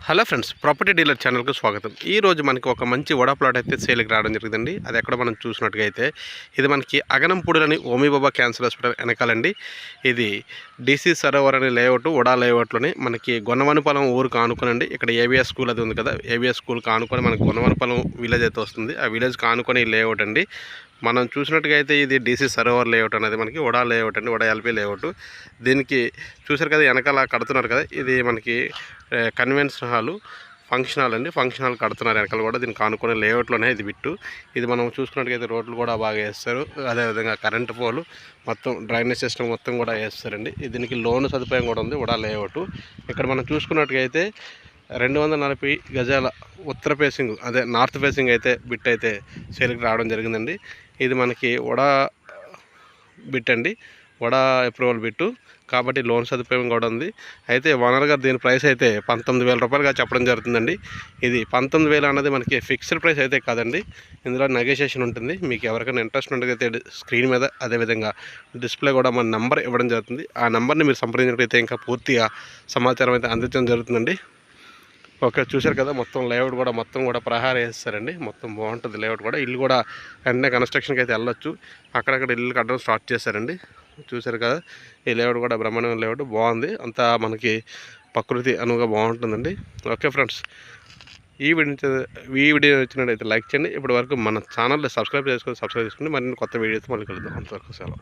Hello friends, property dealer ఛానల్కు స్వాగతం. ఈ రోజు మనకి ఒక మంచి వడా ప్లాట్ అయితే సేల్కి రావడం జరిగిందండి. అది ఎక్కడ మనం చూసినట్టుగా అయితే ఇది మనకి అగనంపూడిలోని ఓమీబాబా క్యాన్సర్ హాస్పిటల్ వెనకాలండి. ఇది డీసీ సరోవర్ అనే లేఅవుట్ వడా లేఅవుట్లోని మనకి గొన్నవనిపాలెం ఊరుకు ఆనుకోనండి. ఇక్కడ ఏబిఎస్ స్కూల్ అది ఉంది కదా, ఏబిఎస్ స్కూల్కి ఆనుకొని మనకి గొన్నవనిపాలెం విలేజ్ అయితే వస్తుంది. ఆ విలేజ్కి ఆనుకొని ఈ లేఅవుట్ అండి. మనం చూసినట్టుగా అయితే ఇది డీసీ సరోవర్ లేఅవుట్ అనేది మనకి వడా లేఅవుట్ అండి, వడా ఎల్పీ లేఅవుట్. దీనికి చూసారు కదా వెనకాల కడుతున్నారు కదా, ఇది మనకి కన్వెన్షన్ హాలు, ఫంక్షన్ హాల్ అండి. ఫంక్షన్ హాల్ కడుతున్నారు వెనకాల కూడా. దీనికి ఆనుకునే లేఅవుట్లోనే ఇది బిట్టు. ఇది మనం చూసుకున్నట్టుగైతే రోడ్లు కూడా బాగా వేస్తారు. అదేవిధంగా కరెంటు పోలు, మొత్తం డ్రైనేజ్ సిస్టమ్ మొత్తం కూడా వేస్తారండి. దీనికి లోన్ సదుపాయం కూడా ఉంది వడా లేఅవుట్. ఇక్కడ మనం చూసుకున్నట్టుగైతే 240 గజాల ఉత్తర ఫేసింగ్, అదే నార్త్ ఫేసింగ్ అయితే బిట్ అయితే సేల్కి రావడం జరిగిందండి. ఇది మనకి వడా బిట్ అండి, వడా అప్రూవల్ బిట్టు కాబట్టి లోన్ సదుపాయం కూడా ఉంది. అయితే ఓనర్ గారు దీని ప్రైస్ అయితే 19,000 రూపాయలుగా చెప్పడం జరుగుతుందండి. ఇది 19,000 అన్నది మనకి ఫిక్స్డ్ ప్రైస్ అయితే కాదండి, ఇందులో నెగోషియేషన్ ఉంటుంది. మీకు ఎవరికైనా ఇంట్రెస్ట్ ఉండగైతే స్క్రీన్ మీద అదేవిధంగా డిస్ప్లే కూడా మన నెంబర్ ఇవ్వడం జరుగుతుంది. ఆ నెంబర్ని మీరు సంప్రదించినట్లయితే ఇంకా పూర్తిగా సమాచారం అయితే అందించడం జరుగుతుందండి. ఓకే, చూశారు కదా మొత్తం లేఅవుట్ కూడా మొత్తం కూడా ప్రహారం వేస్తారండి. మొత్తం బాగుంటుంది లేఅవుట్ కూడా. ఇల్లు కూడా వెంటనే కన్స్ట్రక్షన్కి అయితే వెళ్ళొచ్చు. అక్కడక్కడ ఇల్లు కట్టడం స్టార్ట్ చేశారండి. చూశారు కదా, ఈ లేఅవుట్ కూడా బ్రహ్మాండమైన లేఅవుట్, బాగుంది. అంతా మనకి ప్రకృతి అనువుగా బాగుంటుందండి. ఓకే ఫ్రెండ్స్, ఈ వీడియో వచ్చినట్టయితే లైక్ చేయండి. ఇప్పటి వరకు మన ఛానల్ని సబ్స్క్రైబ్ చేసుకోండి. మరిన్ని కొత్త వీడియోతో మళ్ళీ కలుద్దాం. అంతవరకు సెలవు.